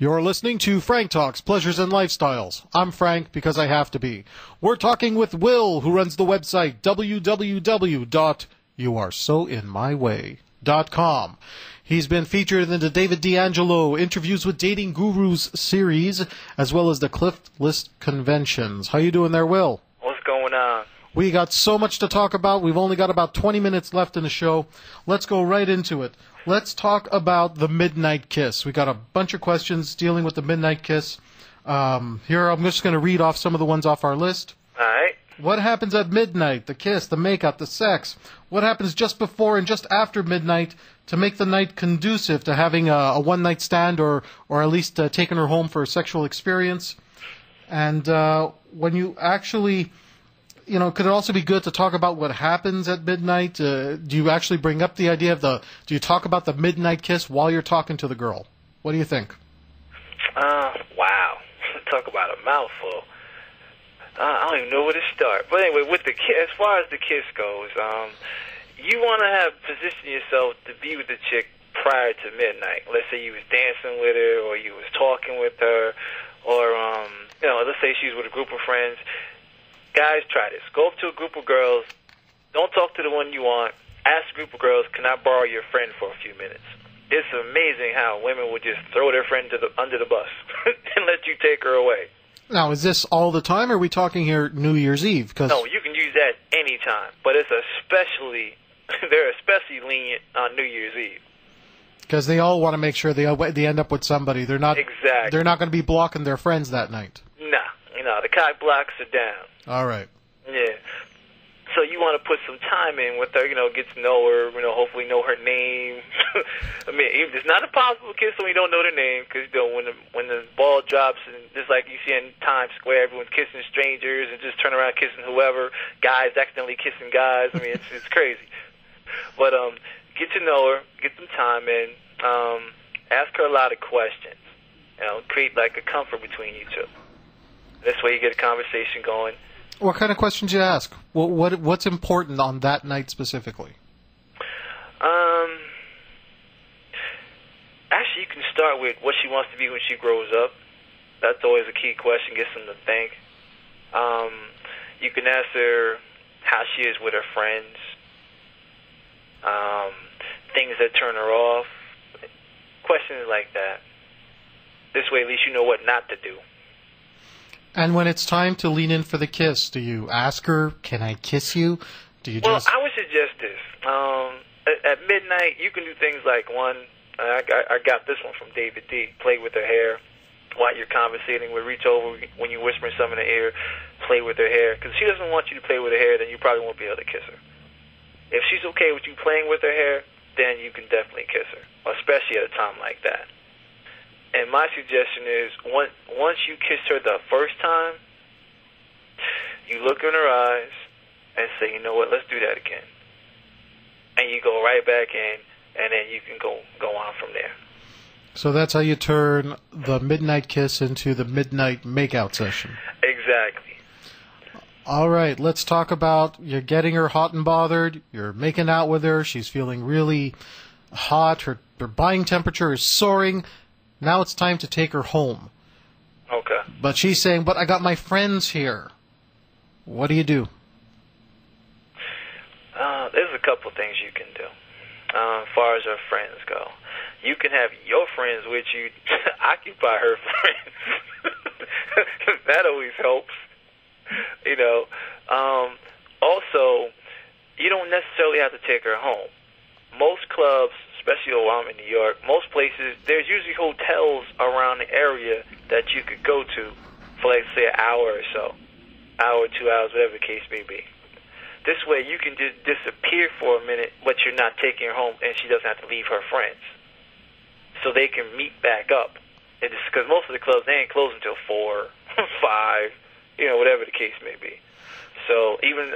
You're listening to Frank Talks, Pleasures and Lifestyles. I'm Frank because I have to be. We're talking with Will, who runs the website www.youaresoinmyway.com. He's been featured in the David D'Angelo Interviews with Dating Gurus series, as well as the Cliff List Conventions. How you doing there, Will? What's going on? We got so much to talk about. We've only got about 20 minutes left in the show. Let's go right into it. Let's talk about the midnight kiss. We got a bunch of questions dealing with the midnight kiss. Here, I'm just going to read off some of the ones off our list. All right. What happens at midnight? The kiss, the makeout, the sex. What happens just before and just after midnight to make the night conducive to having a one-night stand or at least taking her home for a sexual experience? And when you actually... You know, could it also be good to talk about what happens at midnight? Do you actually bring up the idea of do you talk about the midnight kiss while you're talking to the girl? What do you think? Wow. Talk about a mouthful. I don't even know where to start. But anyway, with the kiss, as far as the kiss goes, you want to position yourself to be with the chick prior to midnight. Let's say you was dancing with her or you was talking with her or, let's say she was with a group of friends. Guys, try this. Go up to a group of girls. Don't talk to the one you want. Ask a group of girls, can I borrow your friend for a few minutes? It's amazing how women would just throw their friend under the bus and let you take her away. Now, is this all the time, or are we talking here New Year's Eve? No, you can use that any time, but they're especially lenient on New Year's Eve. Because they all want to make sure they end up with somebody. They're not Exactly. They're not going to be blocking their friends that night. Nah, the cock blocks are down. All right. Yeah. So you want to put some time in with her, get to know her, hopefully know her name. I mean, it's not a possible kiss when you don't know their name, because when the ball drops, and just like you see in Times Square, everyone's kissing strangers and just turn around kissing whoever. Guys accidentally kissing guys. I mean, it's crazy. But get to know her, get some time in, ask her a lot of questions. Create like a comfort between you two. This way you get a conversation going. What kind of questions you ask? What's important on that night specifically? Actually, you can start with what she wants to be when she grows up. That's always a key question, gets them to think. You can ask her how she is with her friends, things that turn her off, questions like that. This way, at least you know what not to do. And when it's time to lean in for the kiss, do you ask her, can I kiss you? Do you Well, I would suggest this. At midnight, you can do things like I got this one from David D. Play with her hair while you're conversating. Reach over when you're whispering something in her ear, play with her hair. Because if she doesn't want you to play with her hair, then you probably won't be able to kiss her. If she's okay with you playing with her hair, then you can definitely kiss her, especially at a time like that. And my suggestion is, once you kiss her the first time, you look in her eyes and say, you know what, let's do that again. And you go right back in, and then you can go on from there. So that's how you turn the midnight kiss into the midnight makeout session. Exactly. All right, let's talk about you're getting her hot and bothered. You're making out with her. She's feeling really hot. Her buying temperature is soaring. Now it's time to take her home. Okay. But she's saying, but I got my friends here. What do you do? There's a couple things you can do as far as her friends go. You can have your friends with you occupy her friends. That always helps. Also, you don't necessarily have to take her home. Most clubs, especially while I'm in New York, most places, there's usually hotels around the area that you could go to for, like, say, an hour or so. Hour, 2 hours, whatever the case may be. This way you can just disappear for a minute, but you're not taking her home, and she doesn't have to leave her friends. So they can meet back up. Because most of the clubs, they ain't closed until 4, 5, whatever the case may be. So even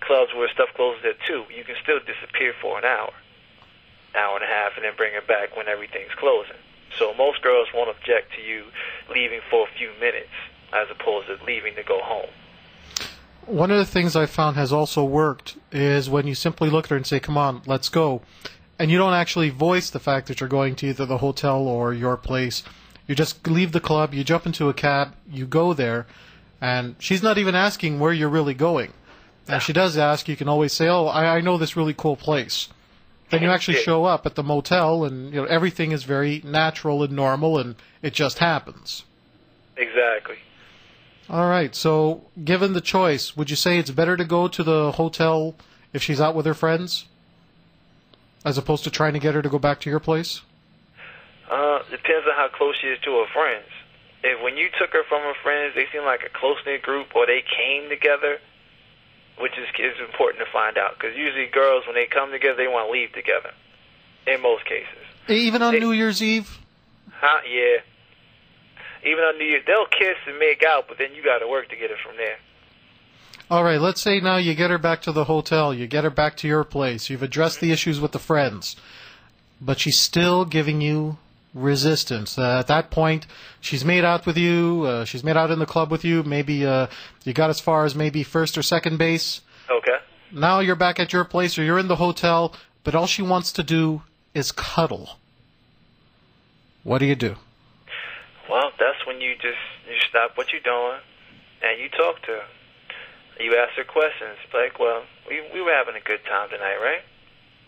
clubs where stuff closes at 2, you can still disappear for an hour and a half, and then bring her back when everything's closing. So most girls won't object to you leaving for a few minutes as opposed to leaving to go home. One of the things I found has also worked is when you simply look at her and say, come on, let's go, and you don't actually voice the fact that you're going to either the hotel or your place. You just leave the club, you jump into a cab, you go there, and she's not even asking where you're really going. And if she does ask, you can always say, "Oh, I know this really cool place." Then you actually show up at the motel, and everything is very natural and normal, and it just happens. Exactly. All right. So, given the choice, would you say it's better to go to the hotel if she's out with her friends, as opposed to trying to get her to go back to your place? Depends on how close she is to her friends. If when you took her from her friends, they seem like a close-knit group, or they came together, which is important to find out, because usually girls, when they come together, they want to leave together, in most cases. Even on New Year's Eve? Huh? Yeah. Even on New Year's, they'll kiss and make out, but then you got to work to get it from there. All right, let's say now you get her back to the hotel, you get her back to your place, you've addressed the issues with the friends, but she's still giving you resistance. At that point, she's made out with you, she's made out in the club with you, maybe you got as far as maybe first or second base. Okay. Now you're back at your place or you're in the hotel, but all she wants to do is cuddle. What do you do? Well, that's when you stop what you're doing and you talk to her. You ask her questions, like, well, we were having a good time tonight, right?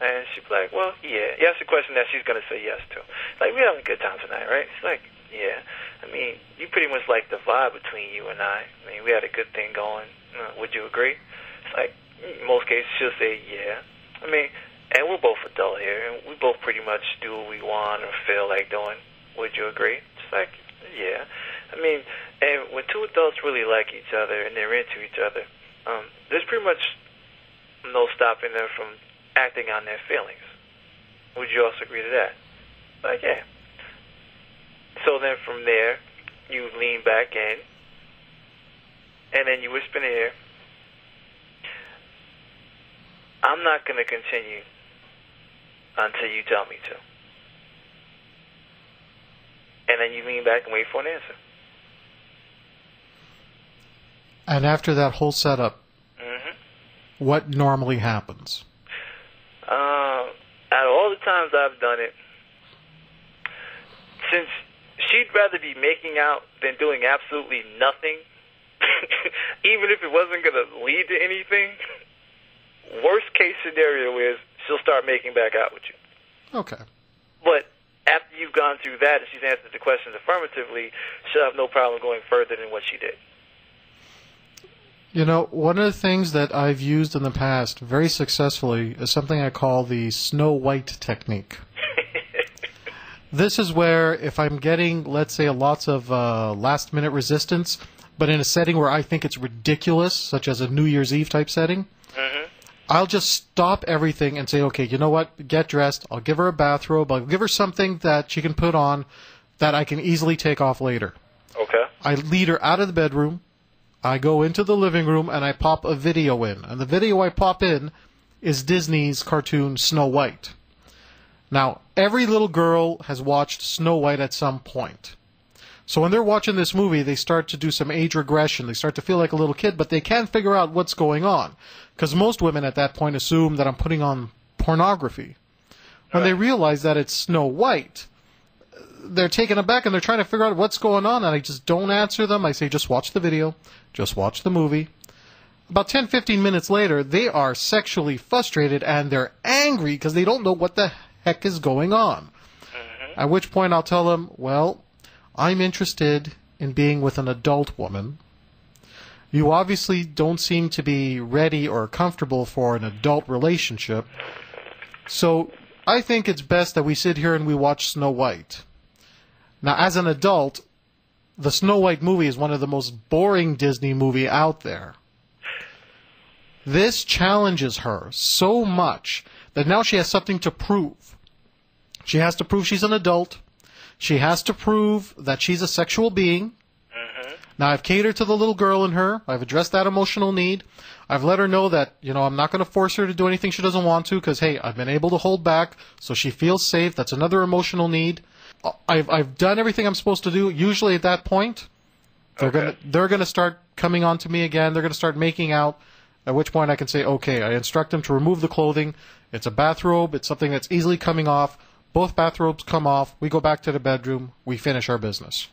And she'd be like, well, yeah. You ask a question that she's going to say yes to. Like, we're having a good time tonight, right? She's like, yeah. I mean, you pretty much like the vibe between you and I. I mean, we had a good thing going. Would you agree? It's like, in most cases, she'll say, yeah. I mean, and we're both adult here, and we both pretty much do what we want or feel like doing. Would you agree? It's like, yeah. I mean, and when two adults really like each other and they're into each other, there's pretty much no stopping them from acting on their feelings. Would you also agree to that? Like, yeah. So then from there, you lean back in, and then you whisper in the ear, I'm not going to continue until you tell me to. And then you lean back and wait for an answer. And after that whole setup, what normally happens? Out of all the times I've done it, since she'd rather be making out than doing absolutely nothing, even if it wasn't going to lead to anything, worst case scenario is she'll start making back out with you. Okay. But after you've gone through that and she's answered the questions affirmatively, she'll have no problem going further than what she did. You know, one of the things that I've used in the past very successfully is something I call the Snow White technique. This is where if I'm getting, let's say, lots of last-minute resistance, but in a setting where I think it's ridiculous, such as a New Year's Eve type setting, I'll just stop everything and say, okay, you know what, get dressed, I'll give her a bathrobe, I'll give her something that she can put on that I can easily take off later. Okay. I lead her out of the bedroom, I go into the living room, and I pop a video in. And the video I pop in is Disney's cartoon Snow White. Now, every little girl has watched Snow White at some point. So when they're watching this movie, they start to do some age regression. They start to feel like a little kid, but they can't figure out what's going on. Because most women at that point assume that I'm putting on pornography. When they realize that it's Snow White, they're taken aback and they're trying to figure out what's going on, and I just don't answer them. I say, just watch the video, just watch the movie. About 10-15 minutes later, they are sexually frustrated and they're angry because they don't know what the heck is going on. At which point I'll tell them, well, I'm interested in being with an adult woman. You obviously don't seem to be ready or comfortable for an adult relationship. So I think it's best that we sit here and we watch Snow White. Now, as an adult, the Snow White movie is one of the most boring Disney movie out there. This challenges her so much that now she has something to prove. She has to prove she's an adult. She has to prove that she's a sexual being. Now, I've catered to the little girl in her. I've addressed that emotional need. I've let her know that, I'm not going to force her to do anything she doesn't want to because, hey, I've been able to hold back so she feels safe. That's another emotional need. I've done everything I'm supposed to do. Usually at that point, they're gonna start coming on to me again. They're gonna start making out. At which point I can say, okay, I instruct them to remove the clothing. It's a bathrobe. It's something that's easily coming off. both bathrobes come off, we go back to the bedroom, we finish our business.